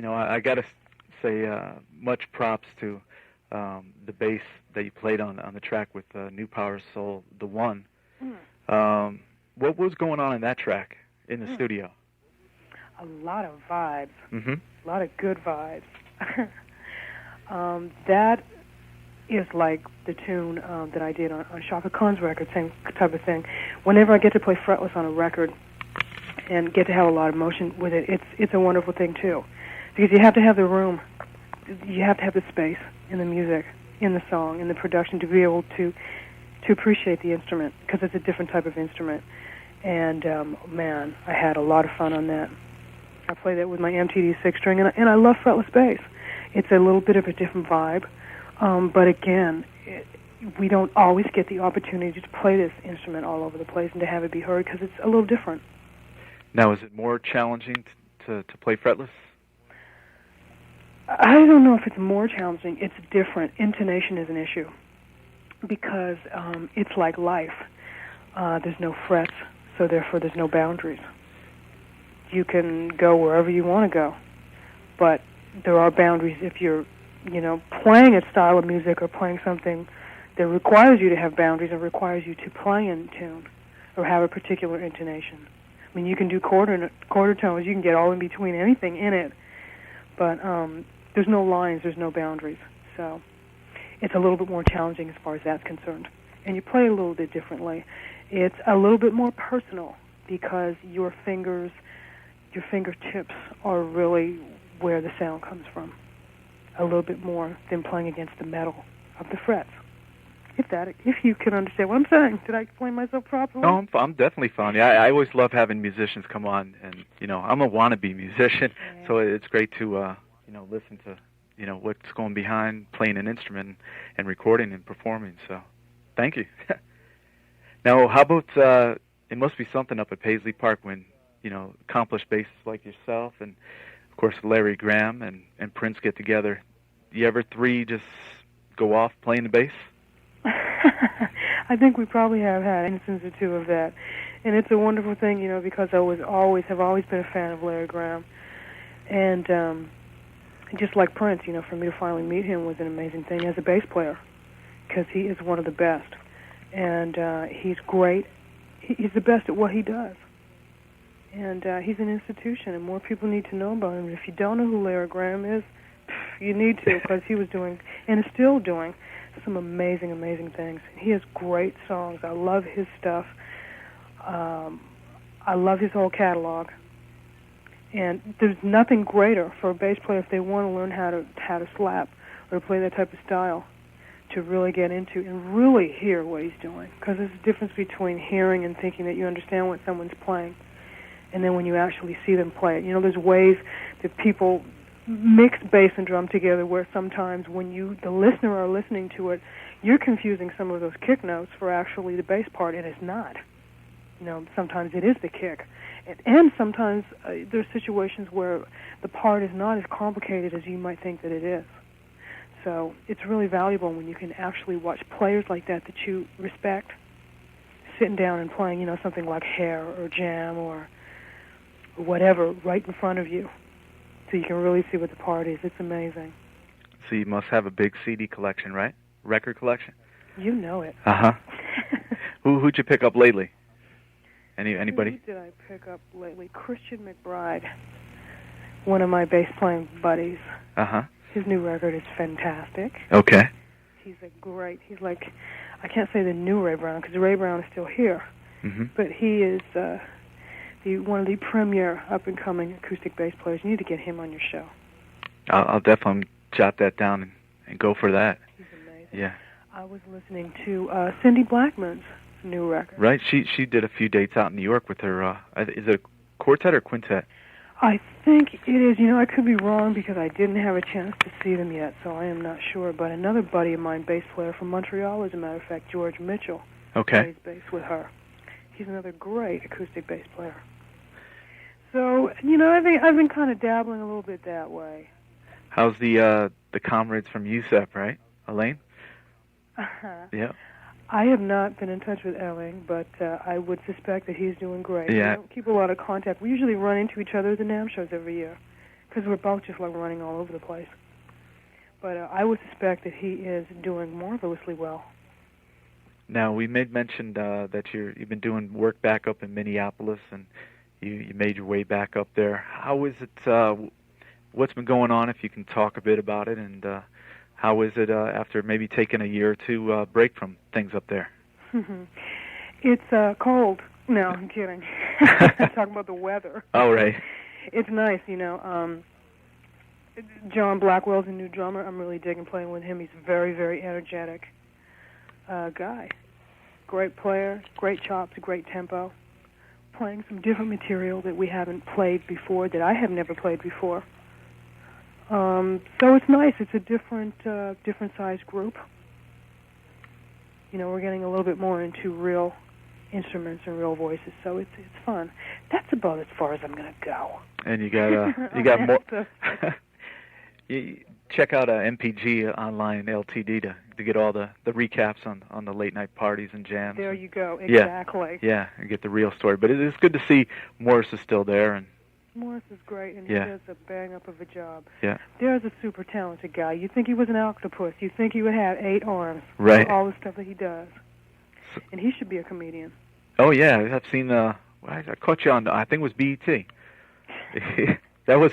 I got to say much props to the bass that you played on the track with New Power Soul, the one. What was going on in that track in the studio? A lot of vibes. Mm-hmm. A lot of good vibes. That is like the tune that I did on Shaka Khan's record, same type of thing. Whenever I get to play fretless on a record and get to have a lot of motion with it, it's a wonderful thing too, because you have to have the room, you have to have the space in the music, in the song, in the production to be able to appreciate the instrument, because it's a different type of instrument. And man, I had a lot of fun on that. I play that with my MTD 6-string, and I love fretless bass. It's a little bit of a different vibe, but again, we don't always get the opportunity to play this instrument all over the place and to have it be heard, because it's a little different. Now, is it more challenging to play fretless? I don't know if it's more challenging. It's different. Intonation is an issue, because it's like life. There's no frets, so therefore there's no boundaries. You can go wherever you want to go, but there are boundaries if you're, playing a style of music or playing something that requires you to have boundaries and requires you to play in tune or have a particular intonation. I mean, you can do quarter tones, you can get all in between, anything in it, but there's no lines, there's no boundaries. So it's a little bit more challenging as far as that's concerned. And you play a little bit differently. It's a little bit more personal, because your fingertips are really where the sound comes from, a little bit more than playing against the metal of the frets. If you can understand what I'm saying. Did I explain myself properly? No, I'm definitely fine. Yeah, I always love having musicians come on, and I'm a wannabe musician, so it's great to listen to what's going behind playing an instrument and recording and performing. So, thank you. Now, how about it must be something up at Paisley Park when accomplished bassists like yourself and of course Larry Graham and Prince get together. You ever three just go off playing the bass? I think we probably have had an instance or two of that, and it's a wonderful thing, because I have always been a fan of Larry Graham, and just like Prince, for me to finally meet him was an amazing thing as a bass player, because he is one of the best, and he's great. He's the best at what he does, and he's an institution, and more people need to know about him. If you don't know who Larry Graham is, you need to, because he was doing and is still doing some amazing, amazing things. He has great songs. I love his stuff. I love his whole catalog. And there's nothing greater for a bass player if they want to learn how to slap or to play that type of style, to really get into and really hear what he's doing. Because there's a difference between hearing and thinking that you understand what someone's playing, and then when you actually see them play it. There's ways that people mix bass and drum together where sometimes when the listener are listening to it, you're confusing some of those kick notes for actually the bass part, and it's not. Sometimes it is the kick. And sometimes there's situations where the part is not as complicated as you might think that it is. So it's really valuable when you can actually watch players like that you respect sitting down and playing, something like Hair or Jam or whatever right in front of you. So you can really see what the part is. It's amazing. So you must have a big CD collection, right? Record collection? You know it. Uh-huh. Who'd you pick up lately? Anybody? Who did I pick up lately? Christian McBride, one of my bass-playing buddies. Uh-huh. His new record is fantastic. Okay. He's like, I can't say the new Ray Brown, because Ray Brown is still here. Mm-hmm. But he is one of the premier up-and-coming acoustic bass players. You need to get him on your show. I'll definitely jot that down and go for that. He's amazing. Yeah. I was listening to Cindy Blackman's new record. Right. She did a few dates out in New York with her. Is it a quartet or quintet? I think it is. I could be wrong because I didn't have a chance to see them yet, so I am not sure. But another buddy of mine, bass player from Montreal, as a matter of fact, George Mitchell, plays bass with her. He's another great acoustic bass player. So, I've been kind of dabbling a little bit that way. How's the comrades from USEP, right? Elaine? Uh-huh. Yeah. I have not been in touch with Elling, but I would suspect that he's doing great. Yeah. We don't keep a lot of contact. We usually run into each other at the NAMM shows every year, because we're both just like running all over the place. But I would suspect that he is doing marvelously well. Now, we made mention that you've been doing work back up in Minneapolis, and you made your way back up there. How is it? What's been going on, if you can talk a bit about it, and how is it after maybe taking a year or two break from things up there? It's cold. No, I'm kidding. I'm talking about the weather. Oh, right. It's nice, you know. John Blackwell's a new drummer. I'm really digging playing with him. He's a very, very energetic guy. Great player, great chops, great tempo. Playing some different material that we haven't played before, that I have never played before. So it's nice. It's a different sized group. You know, we're getting a little bit more into real instruments and real voices, so it's fun. That's about as far as I'm going to go. And you got more. You check out MPG Online Ltd. to get all the recaps on the late night parties and jams. There you go. Exactly. Yeah, and get the real story. But it's good to see Morris is still there, and Morris is great, and he does a bang up of a job. Yeah. There's a super talented guy. You think he was an octopus. You think he would have 8 arms. Right. All the stuff that he does. And he should be a comedian. Oh, yeah. I've seen, I caught you on, I think it was BET. That was